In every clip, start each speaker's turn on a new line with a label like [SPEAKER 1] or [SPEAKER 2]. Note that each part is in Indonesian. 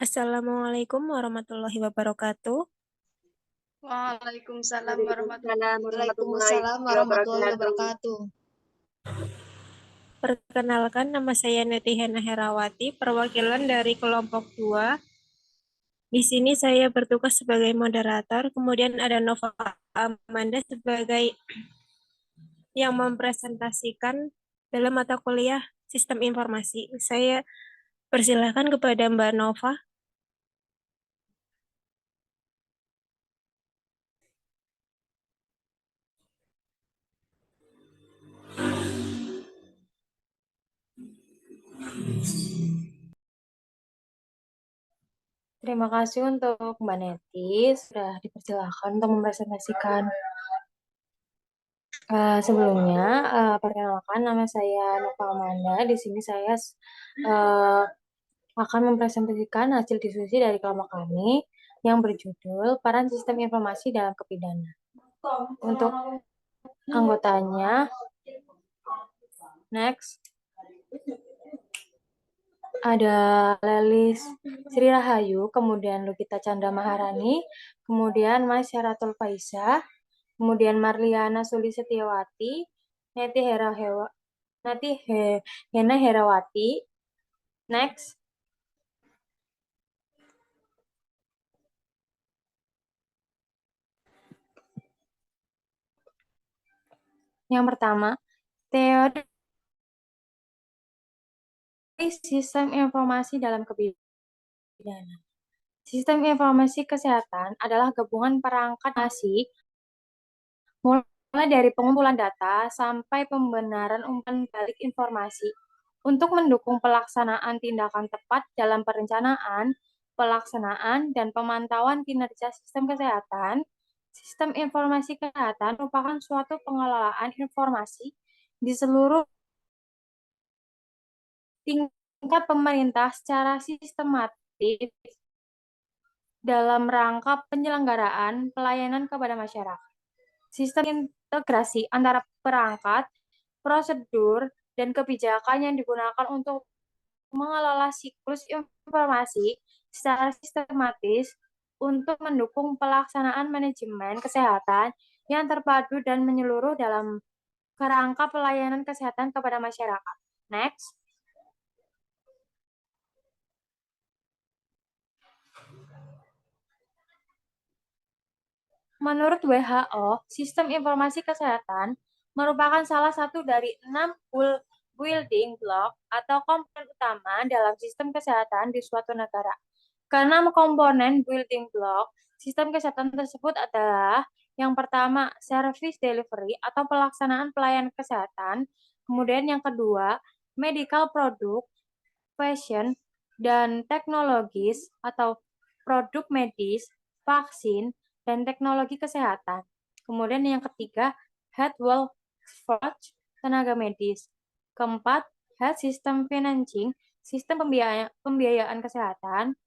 [SPEAKER 1] Assalamualaikum warahmatullahi wabarakatuh.
[SPEAKER 2] Waalaikumsalam
[SPEAKER 3] Waalaikumsalam warahmatullahi
[SPEAKER 2] Waalaikumsalam warahmatullahi
[SPEAKER 3] wabarakatuh.
[SPEAKER 2] wabarakatuh.
[SPEAKER 1] Perkenalkan, nama saya Neti Hena Herawati, perwakilan dari kelompok 2. Di sini saya bertugas sebagai moderator, kemudian ada Nova Amanda sebagai yang mempresentasikan dalam mata kuliah Sistem Informasi. Saya persilahkan kepada Mbak Nova.
[SPEAKER 4] Terima kasih untuk Mbak Neti sudah dipersilakan untuk mempresentasikan. Sebelumnya, perkenalkan nama saya Nova Amanda. Di sini saya akan mempresentasikan hasil diskusi dari kelompok kami yang berjudul Peran Sistem Informasi dalam Kepidana. Untuk anggotanya, next, ada Lelis Sri Rahayu, kemudian Lukita Chandra Maharani, kemudian Mas Syaratul Faisah, kemudian Marliana Suli Setiawati, Neti Hena Herawati. Next. Yang pertama, teori sistem informasi dalam kepidana. Sistem informasi kesehatan adalah gabungan perangkat informasi mulai dari pengumpulan data sampai pembenaran umpan balik informasi untuk mendukung pelaksanaan tindakan tepat dalam perencanaan, pelaksanaan, dan pemantauan kinerja sistem kesehatan. Sistem informasi kesehatan merupakan suatu pengelolaan informasi di seluruh tingkat pemerintah secara sistematis dalam rangka penyelenggaraan pelayanan kepada masyarakat. Sistem integrasi antara perangkat, prosedur, dan kebijakan yang digunakan untuk mengelola siklus informasi secara sistematis untuk mendukung pelaksanaan manajemen kesehatan yang terpadu dan menyeluruh dalam kerangka pelayanan kesehatan kepada masyarakat. Next. Menurut WHO, sistem informasi kesehatan merupakan salah satu dari 6 building block atau komponen utama dalam sistem kesehatan di suatu negara. Keenam komponen building block sistem kesehatan tersebut adalah yang pertama, service delivery atau pelaksanaan pelayanan kesehatan. Kemudian yang kedua, medical product, fashion, dan teknologis atau produk medis, vaksin, dan teknologi kesehatan. Kemudian yang ketiga, health workforce, tenaga medis. Keempat, health system financing, sistem pembiayaan kesehatan.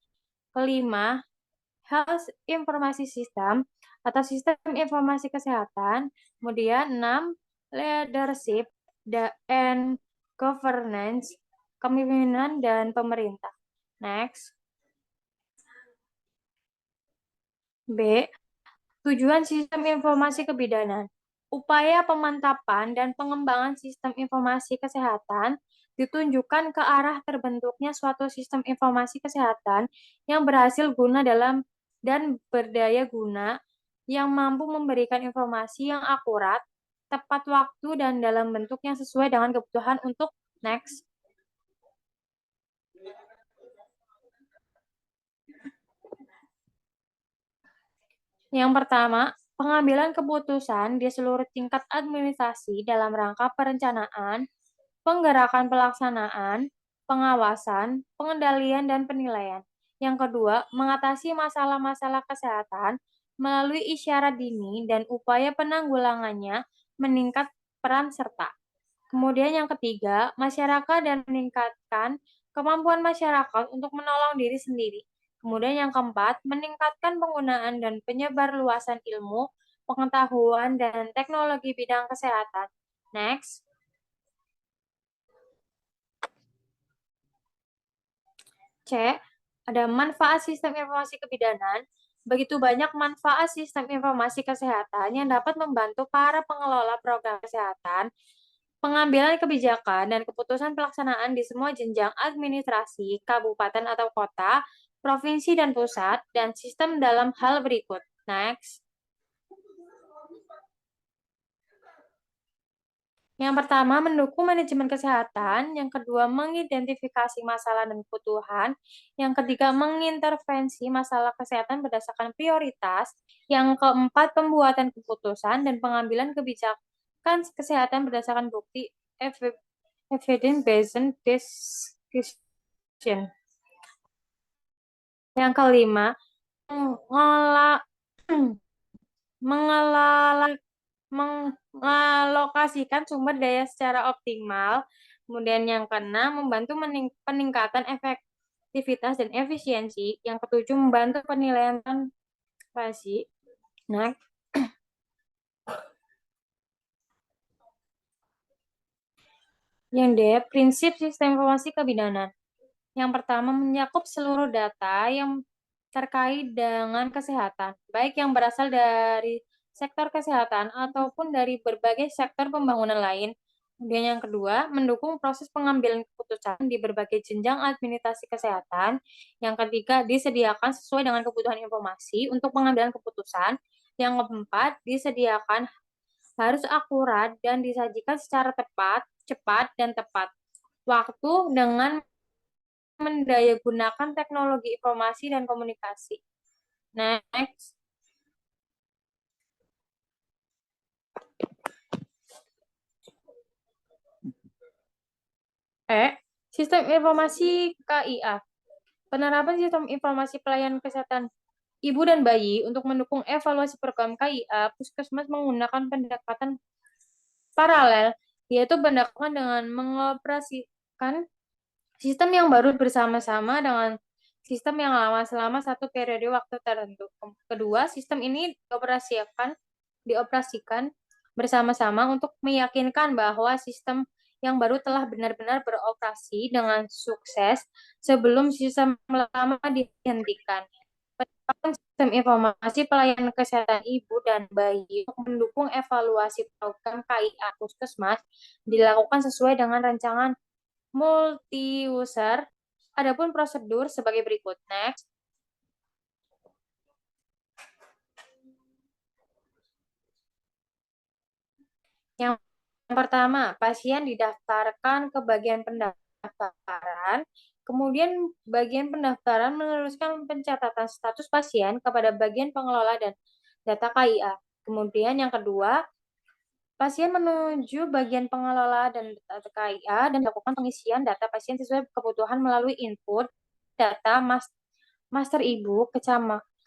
[SPEAKER 4] Kelima, health informasi system atau sistem informasi kesehatan. Kemudian 6, leadership and governance, kepemimpinan dan pemerintah. Next. B. Tujuan sistem informasi kebidanan. Upaya pemantapan dan pengembangan sistem informasi kesehatan ditunjukkan ke arah terbentuknya suatu sistem informasi kesehatan yang berhasil guna dalam dan berdaya guna, yang mampu memberikan informasi yang akurat, tepat waktu, dan dalam bentuk yang sesuai dengan kebutuhan untuk next. Yang pertama, pengambilan keputusan di seluruh tingkat administrasi dalam rangka perencanaan, penggerakan pelaksanaan, pengawasan, pengendalian, dan penilaian. Yang kedua, mengatasi masalah-masalah kesehatan melalui isyarat dini dan upaya penanggulangannya meningkat peran serta. Kemudian yang ketiga, masyarakat dan meningkatkan kemampuan masyarakat untuk menolong diri sendiri. Kemudian yang keempat, meningkatkan penggunaan dan penyebarluasan ilmu, pengetahuan, dan teknologi bidang kesehatan. Next. C. Ada manfaat sistem informasi kebidanan. Begitu banyak manfaat sistem informasi kesehatan yang dapat membantu para pengelola program kesehatan, pengambilan kebijakan, dan keputusan pelaksanaan di semua jenjang administrasi, kabupaten atau kota, provinsi dan pusat, dan sistem dalam hal berikut. Next. Yang pertama, mendukung manajemen kesehatan. Yang kedua, mengidentifikasi masalah dan kebutuhan. Yang ketiga, mengintervensi masalah kesehatan berdasarkan prioritas. Yang keempat, pembuatan keputusan dan pengambilan kebijakan kesehatan berdasarkan bukti evidence-based decision. Yang kelima, mengalokasikan sumber daya secara optimal. Kemudian yang keenam, membantu peningkatan efektivitas dan efisiensi. Yang ketujuh, membantu penilaian transparansi. Nah, yang D, prinsip sistem informasi kebidanan. Yang pertama, mencakup seluruh data yang terkait dengan kesehatan, baik yang berasal dari sektor kesehatan ataupun dari berbagai sektor pembangunan lain. Kemudian yang kedua, mendukung proses pengambilan keputusan di berbagai jenjang administrasi kesehatan. Yang ketiga, disediakan sesuai dengan kebutuhan informasi untuk pengambilan keputusan. Yang keempat, disediakan harus akurat dan disajikan secara tepat, cepat, dan tepat waktu dengan mendayagunakan teknologi informasi dan komunikasi. Next. Sistem informasi KIA. Penerapan sistem informasi pelayanan kesehatan ibu dan bayi untuk mendukung evaluasi program KIA, Puskesmas menggunakan pendekatan paralel, yaitu pendekatan dengan mengoperasikan sistem yang baru bersama-sama dengan sistem yang lama selama satu periode waktu tertentu. Kedua, sistem ini dioperasikan bersama-sama untuk meyakinkan bahwa sistem yang baru telah benar-benar beroperasi dengan sukses sebelum sistem lama dihentikan. Penerapan sistem informasi pelayanan kesehatan ibu dan bayi untuk mendukung evaluasi program KIA Puskesmas dilakukan sesuai dengan rancangan multi-user. Adapun prosedur sebagai berikut. Next. Yang pertama, pasien didaftarkan ke bagian pendaftaran. Kemudian bagian pendaftaran meneruskan pencatatan status pasien kepada bagian pengelola dan data KIA. Kemudian yang kedua, pasien menuju bagian pengelola dan data KIA dan melakukan pengisian data pasien sesuai kebutuhan melalui input data master ibu,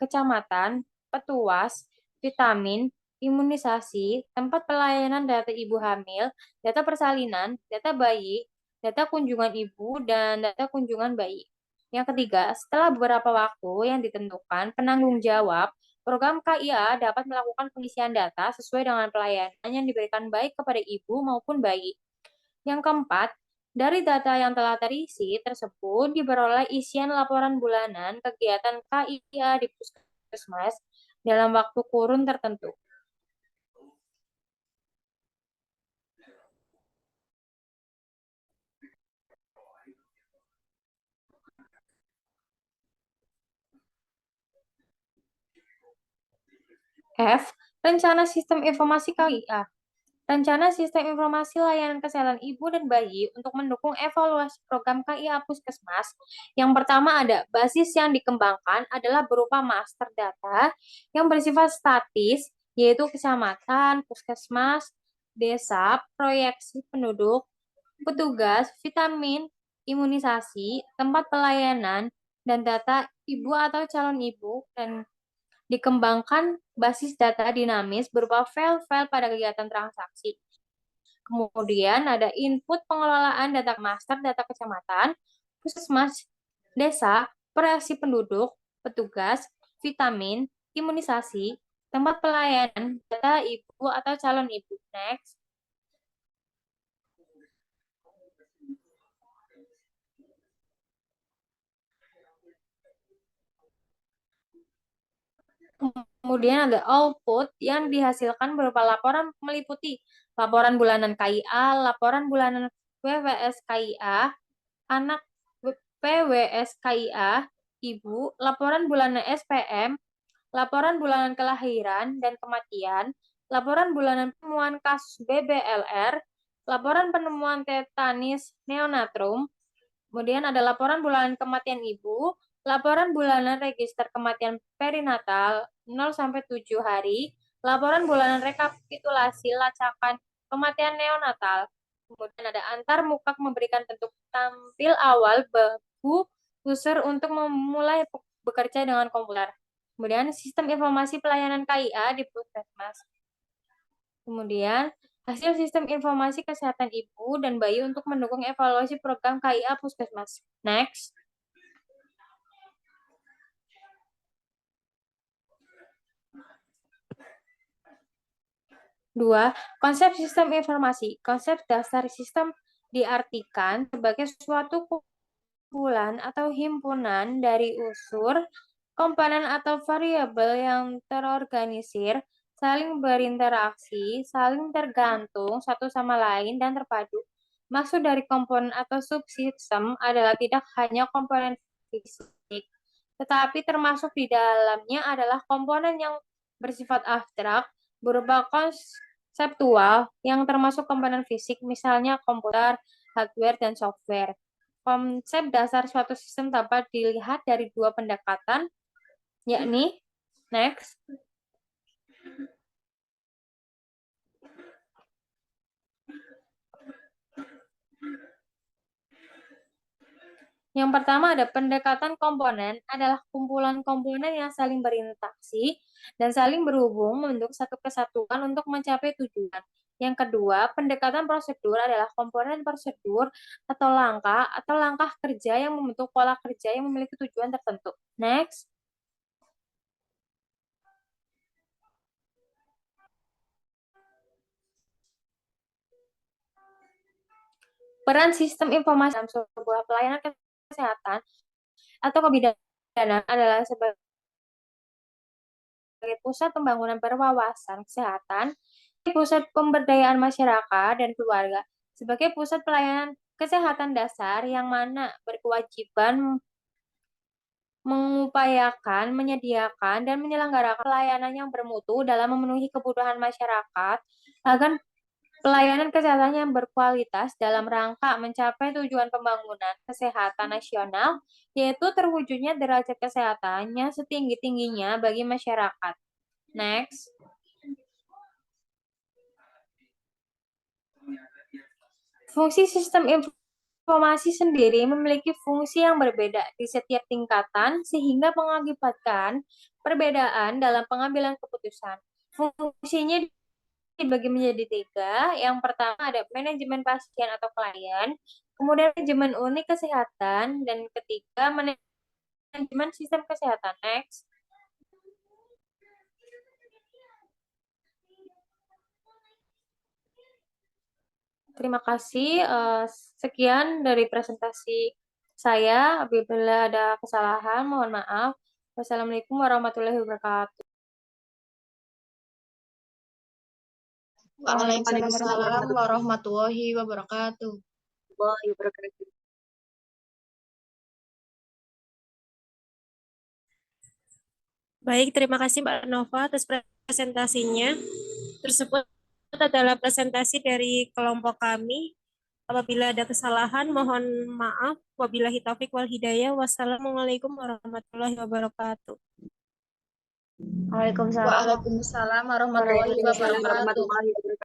[SPEAKER 4] kecamatan, petuas, vitamin, imunisasi, tempat pelayanan data ibu hamil, data persalinan, data bayi, data kunjungan ibu, dan data kunjungan bayi. Yang ketiga, setelah beberapa waktu yang ditentukan, penanggung jawab program KIA dapat melakukan pengisian data sesuai dengan pelayanan yang diberikan baik kepada ibu maupun bayi. Yang keempat, dari data yang telah terisi tersebut diperoleh isian laporan bulanan kegiatan KIA di Puskesmas dalam waktu kurun tertentu. F. Rencana Sistem Informasi KIA. Rencana Sistem Informasi Layanan Kesehatan Ibu dan Bayi untuk mendukung evaluasi program KIA Puskesmas. Yang pertama ada basis yang dikembangkan adalah berupa master data yang bersifat statis, yaitu kecamatan, puskesmas, desa, proyeksi penduduk, petugas, vitamin, imunisasi, tempat pelayanan, dan data ibu atau calon ibu, dan dikembangkan basis data dinamis berupa file-file pada kegiatan transaksi. Kemudian ada input pengelolaan data master, data kecamatan, puskesmas, desa, proyeksi penduduk, petugas, vitamin, imunisasi, tempat pelayanan, data ibu atau calon ibu. Next. Kemudian ada output yang dihasilkan berupa laporan meliputi laporan bulanan KIA, laporan bulanan PWS KIA, anak PWS KIA, ibu, laporan bulanan SPM, laporan bulanan kelahiran dan kematian, laporan bulanan penemuan kasus BBLR, laporan penemuan tetanis neonatrum, kemudian ada laporan bulanan kematian ibu, laporan bulanan register kematian perinatal 0 sampai 7 hari, laporan bulanan rekapitulasi lacakan kematian neonatal. Kemudian ada antar mukak memberikan bentuk tampil awal bagi user untuk memulai bekerja dengan komputer. Kemudian sistem informasi pelayanan KIA di Puskesmas. Kemudian hasil sistem informasi kesehatan ibu dan bayi untuk mendukung evaluasi program KIA Puskesmas. Next. Dua, konsep sistem informasi. Konsep dasar sistem diartikan sebagai suatu kumpulan atau himpunan dari unsur, komponen atau variabel yang terorganisir, saling berinteraksi, saling tergantung satu sama lain, dan terpadu. Maksud dari komponen atau subsistem adalah tidak hanya komponen fisik, tetapi termasuk di dalamnya adalah komponen yang bersifat abstrak, berupa konseptual, yang termasuk komponen fisik, misalnya komputer, hardware, dan software. Konsep dasar suatu sistem dapat dilihat dari dua pendekatan, yakni, next. Yang pertama ada pendekatan komponen, adalah kumpulan komponen yang saling berinteraksi dan saling berhubung membentuk satu kesatuan untuk mencapai tujuan. Yang kedua, pendekatan prosedur adalah komponen prosedur atau langkah kerja yang membentuk pola kerja yang memiliki tujuan tertentu. Next. Peran sistem informasi dalam sebuah pelayanan kesehatan atau kebidanan adalah sebagai pusat pembangunan berwawasan kesehatan, pusat pemberdayaan masyarakat dan keluarga, sebagai pusat pelayanan kesehatan dasar yang mana berkewajiban mengupayakan, menyediakan, dan menyelenggarakan pelayanan yang bermutu dalam memenuhi kebutuhan masyarakat agar pelayanan kesehatan yang berkualitas dalam rangka mencapai tujuan pembangunan kesehatan nasional, yaitu terwujudnya derajat kesehatannya setinggi-tingginya bagi masyarakat. Next. Fungsi sistem informasi sendiri memiliki fungsi yang berbeda di setiap tingkatan sehingga mengakibatkan perbedaan dalam pengambilan keputusan. Fungsinya dibagi menjadi tiga. Yang pertama ada manajemen pasien atau klien, kemudian manajemen unit kesehatan, dan ketiga manajemen sistem kesehatan. Next. Terima kasih. Sekian dari presentasi saya. Apabila ada kesalahan, mohon maaf. Wassalamualaikum warahmatullahi wabarakatuh.
[SPEAKER 3] Waalaikumsalam warahmatullahi wabarakatuh.
[SPEAKER 1] Baik, terima kasih Mbak Nova atas presentasinya. Tersebut adalah presentasi dari kelompok kami. Apabila ada kesalahan, mohon maaf. Wabillahi taufiq wal hidayah. Wassalamualaikum warahmatullahi wabarakatuh.
[SPEAKER 3] Waalaikumsalam warahmatullahi wabarakatuh.